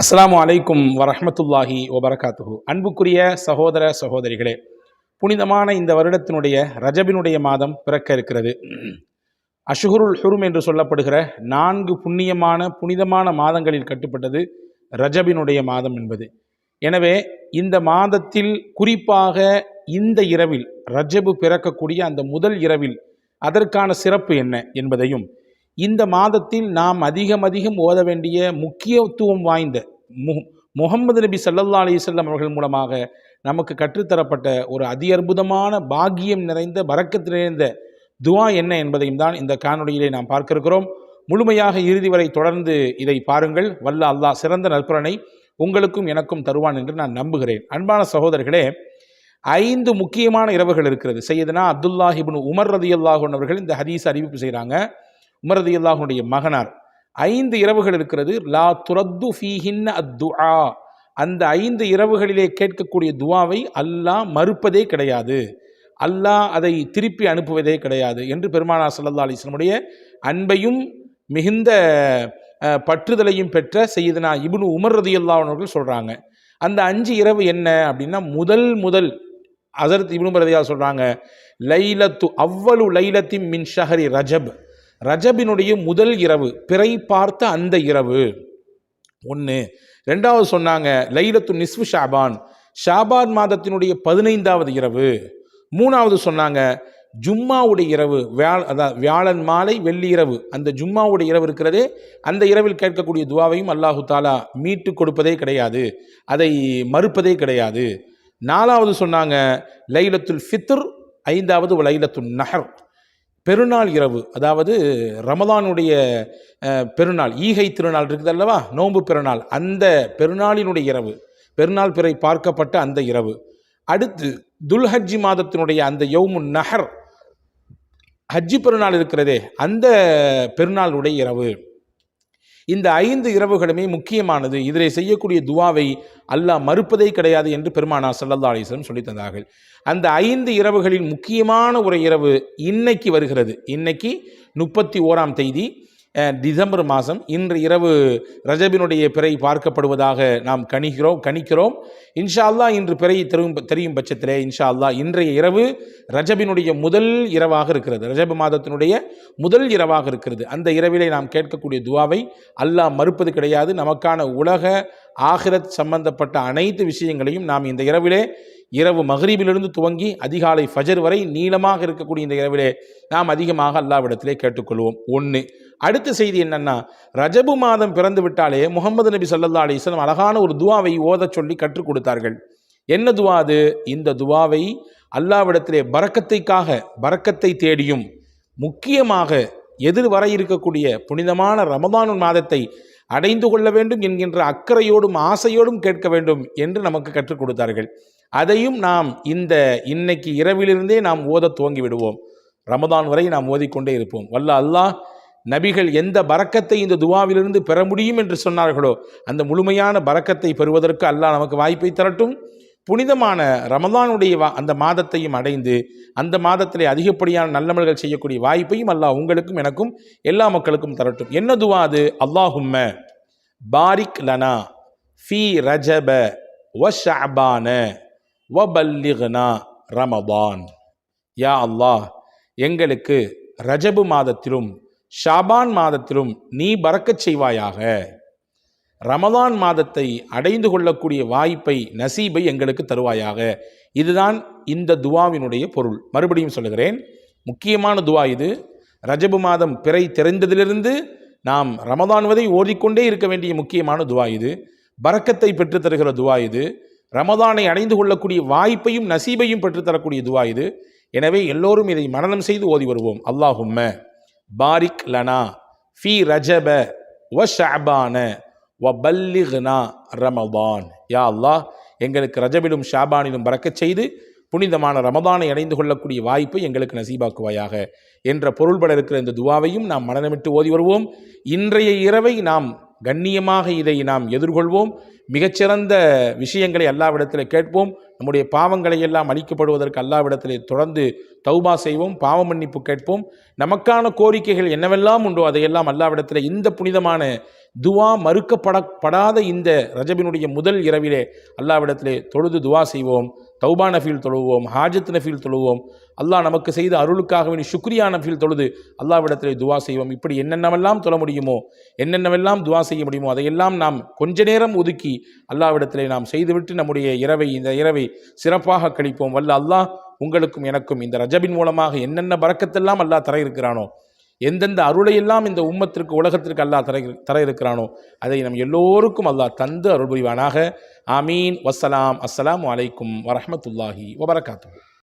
அஸ்ஸலாமு அலைக்கும் வரஹ்மத்துல்லாஹி வபரகாத்துஹு. அன்புக்குரிய சகோதர சகோதரிகளே, புனிதமான இந்த வருடத்தினுடைய ரஜபினுடைய மாதம் பிறக்க இருக்கிறது. அஷ்ஹுருல் ஹுரும் என்று சொல்லப்படுகிற 4 புனிதமான மாதங்களில் கட்டுப்பட்டது ரஜபினுடைய மாதம் என்பது. எனவே இந்த மாதத்தில் குறிப்பாக இந்த இரவில், ரஜபு பிறக்கக்கூடிய அந்த முதல் இரவில் அதற்கான சிறப்பு என்ன என்பதையும், இந்த மாதத்தில் நாம் அதிகம் ஓத வேண்டிய முக்கியத்துவம் வாய்ந்த முஹம்மது நபி ஸல்லல்லாஹு அலைஹி வஸல்லம் அவர்கள் மூலமாக நமக்கு கற்றுத்தரப்பட்ட ஒரு அற்புதமான பாக்கியம் நிறைந்த பரக்கத் நிறைந்த துஆ என்ன என்பதையும் தான் இந்த காணொளியிலே நாம் பார்க்க இருக்கிறோம். முழுமையாக இறுதி வரை தொடர்ந்து இதை பாருங்கள். வல்ல அல்லாஹ் சிறந்த நற்பலனை உங்களுக்கும் எனக்கும் தருவான் என்று நான் நம்புகிறேன். அன்பான சகோதரர்களே, 5 முக்கியமான இரவுகள் இருக்கிறது. சையதுனா அப்துல்லாஹ் இப்னு உமர் ரலியல்லாஹு அன்ஹு அவர்கள் இந்த ஹதீஸ் அறிவிப்பு செய்கிறாங்க. உமர் ரலியல்லாஹுடைய மகனார். 5 இரவுகள் இருக்கிறது. லா துரத்து ஃபீஹின்ன அத்துஆ. அந்த 5 இரவுகளிலே கேட்கக்கூடிய துஆவை அல்லாஹ் மறுப்பதே கிடையாது, அல்லாஹ் அதை திருப்பி அனுப்புவதே கிடையாது என்று பெருமானார் ஸல்லல்லாஹு அலைஹி வஸல்லமுடைய அன்பையும் மிகுந்த பற்றுதலையும் பெற்ற சையதுனா இப்னு உமர் ரலியல்லாஹு அன்ஹு அவர்கள் சொல்றாங்க. அந்த 5 இரவு என்ன அப்படின்னா, முதல் ஹஸரத் இப்னு உமர் ரலியல்லாஹு சொல்றாங்க, லைலத்து அவ்வலு லைலத்தின் மின் ஷஹரி ரஜப். ரஜபினுடைய முதல் இரவு, பிறை பார்த்த அந்த இரவு ஒன்று. 2வது சொன்னாங்க லைலத்து நிஸ்ஃபு ஷாபான், ஷாபான் மாதத்தினுடைய 15வது இரவு. 3வது சொன்னாங்க ஜும்மாவுடைய இரவு, வியாழன் மாலை வெள்ளி இரவு. அந்த ஜும்மாவுடைய இரவு இருக்கிறதே, அந்த இரவில் கேட்கக்கூடிய துவாவையும் அல்லாஹு தாலா மீட்டு கொடுப்பதே கிடையாது, அதை மறுப்பதே கிடையாது. 4வது சொன்னாங்க லைலத்துல் ஃபித்ர். 5வது லைலத்துல் நஹர், பெருநாள் இரவு. அதாவது ரமலானுடைய பெருநாள், ஈகை திருநாள் இருக்குது அல்லவா, நோன்பு பெருநாள், அந்த பெருநாளினுடைய இரவு, பெருநாள் பிறை பார்க்கப்பட்ட அந்த இரவு. அடுத்து துல்ஹஜ்ஜி மாதத்தினுடைய அந்த யௌமுன் நஹர், ஹஜ்ஜி பெருநாள் இருக்கிறதே, அந்த பெருநாளுடைய இரவு. இந்த 5 இரவுகளுமே முக்கியமானது. இதில் செய்யக்கூடிய துவாவை அல்லாஹ் மறுப்பதே கிடையாது என்று பெருமானார் ஸல்லல்லாஹு அலைஹி வஸல்லம் சொல்லி தந்தார்கள். அந்த 5 இரவுகளில் முக்கியமான ஒரு இரவு இன்னைக்கு வருகிறது. இன்னைக்கு 31ஆம் தேதி டிசம்பர் மாதம். இன்று இரவு ரஜபினுடைய பிறை பார்க்கப்படுவதாக நாம் கணிக்கிறோம். இன்ஷா அல்லாஹ் இன்று பிறை தெரியும் பட்சத்திலே இன்ஷா அல்லாஹ் இன்றைய இரவு ரஜபினுடைய முதல் இரவாக இருக்கிறது, ரஜப மாதத்தினுடைய முதல் இரவாக இருக்கிறது. அந்த இரவிலே நாம் கேட்கக்கூடிய துவாவை அல்லாஹ் மறுப்பது கிடையாது. நமக்கான உலக ஆகிரத் சம்பந்தப்பட்ட அனைத்து விஷயங்களையும் நாம் இந்த இரவிலே, இரவு மக்ரிபிலிருந்து துவங்கி அதிகாலை ஃபஜர் வரை நீளமாக இருக்கக்கூடிய இந்த இரவிலே நாம் அதிகமாக அல்லாஹ்விடத்திலே கேட்டுக்கொள்வோம். 1. அடுத்த செய்தி என்னன்னா, ரஜபு மாதம் பிறந்து விட்டாலே முஹம்மது நபி ஸல்லல்லாஹு அலைஹி வஸல்லம் அழகான ஒரு துவாவை ஓதச் சொல்லி கற்றுக் கொடுத்தார்கள். என்ன துவா அது? இந்த துவாவை அல்லாஹ்விடத்திலே பரக்கத்தை தேடியும், முக்கியமாக எதிர் வர இருக்கக்கூடிய புனிதமான ரமதான் மாதத்தை அடைந்து கொள்ள வேண்டும் என்கின்ற அக்கறையோடும் ஆசையோடும் கேட்க வேண்டும் என்று நமக்கு கற்றுக் கொடுத்தார்கள். அதையும் நாம் இன்னைக்கு இரவிலிருந்தே நாம் ஓத துவங்கி விடுவோம். ரமதான் வரை நாம் ஓதிக்கொண்டே இருப்போம். வல்ல அல்லாஹ் நபிகள் எந்த பரக்கத்தை இந்த துவாவிலிருந்து பெற முடியும் என்று சொன்னார்களோ அந்த முழுமையான பரக்கத்தை பெறுவதற்கு அல்லாஹ் நமக்கு வாய்ப்பை தரட்டும். புனிதமான ரமதானுடைய அந்த மாதத்தையும் அடைந்து அந்த மாதத்திலே அதிகப்படியான நல்லமல்கள் செய்யக்கூடிய வாய்ப்பையும் அல்லாஹ் உங்களுக்கும் எனக்கும் எல்லா மக்களுக்கும் தரட்டும். என்ன துவா அது? அல்லாஹும்ம பாரிக் லனா ஃபீ ரஜப வ ஷஅபான வ பல்லிக்னா ரமதான். யா அல்லாஹ், எங்களுக்கு ரஜபு மாதத்திலும் ஷாபான் மாதத்திலும் நீ பரக்கச் செய்வாயாக. ரமதான் மாதத்தை அடைந்து கொள்ளக்கூடிய வாய்ப்பை, நசீபை எங்களுக்கு தருவாயாக. இதுதான் இந்த துவாவினுடைய பொருள். மறுபடியும் சொல்லுகிறேன், முக்கியமான துவா இது. ரஜபு மாதம் பிறை தெரிந்ததிலிருந்து நாம் ரமதான் வரை ஓதிக்கொண்டே இருக்க வேண்டிய முக்கியமான துவா இது. பரக்கத்தை பெற்றுத்தருகிற துவா இது. ரமதானை அடைந்து கொள்ளக்கூடிய வாய்ப்பையும் நசீபையும் பெற்றுத்தரக்கூடிய துவா இது. எனவே எல்லோரும் இதை மனனம் செய்து ஓதி வருவோம். அல்லாஹும்ம பாரிக் லனா ஃபீ ரஜப வ ஷஅபான வ பல்லிக்னா ரமதான். யா அல்லாஹ், எங்களுக்கு ரஜபிலும் ஷாபானிலும் பரக்கச் செய்து புனிதமான ரமதானை அடைந்து கொள்ளக்கூடிய வாய்ப்பை எங்களுக்கு நசீபாக்குவாயாக என்ற பொருள்பட இருக்கிற இந்த துவாவையும் நாம் மனநமிட்டு ஓதி வருவோம். இன்றைய இரவை நாம் கண்ணியமாக இதை நாம் எதிர்கொள்வோம். மிகச்சிறந்த விஷயங்களை அல்லாஹ்விடத்தில் கேட்போம். நம்முடைய பாவங்களை எல்லாம் அழிக்கப்படுவதற்கு அல்லாஹ்விடத்திலே தொடர்ந்து தௌபா செய்வோம், பாவ மன்னிப்பு கேட்போம். நமக்கான கோரிக்கைகள் என்னவெல்லாம் உண்டோ அதையெல்லாம் அல்லாஹ்விடத்திலே இந்த புனிதமான துவா மறுக்கப்படாத இந்த ரஜபினுடைய முதல் இரவிலே அல்லாஹ்விடத்திலே தொழுது துவா செய்வோம், தௌபா நஃபீல் தொழுவோம், ஹாஜத் நஃபீல் தொழுவோம். அல்லாஹ் நமக்கு செய்த அருளுக்காக சுக்ரியா நஃபீல் தொழுது அல்லாஹ்விடத்திலே துவா செய்வோம். இப்படி என்னென்னவெல்லாம் தொழ முடியுமோ, என்னென்னவெல்லாம் துவா செய்ய முடியுமோ அதையெல்லாம் நாம் கொஞ்ச நேரம் ஒதுக்கி அல்லாஹ்விடத்திலே நாம் செய்துவிட்டு நம்முடைய இந்த இரவை சிறப்பாக கழிப்போம். வல்ல அல்லாஹ் உங்களுக்கும் எனக்கும் இந்த ரஜபின் மூலமாக என்னென்ன பரக்கத்தெல்லாம் அல்லாஹ் தர இருக்கிறானோ, எந்தெந்த அருளையெல்லாம் இந்த உம்மத்திற்கு உலகத்திற்கு அல்லாஹ் தர இருக்கிறானோ அதை நம் எல்லோருக்கும் அல்லாஹ் தந்து அருள் புரிவானாக. ஆமீன். வஸ்ஸலாம். அஸ்ஸலாமு அலைக்கும் வரஹ்மத்துல்லாஹி வபரகாத்துஹு.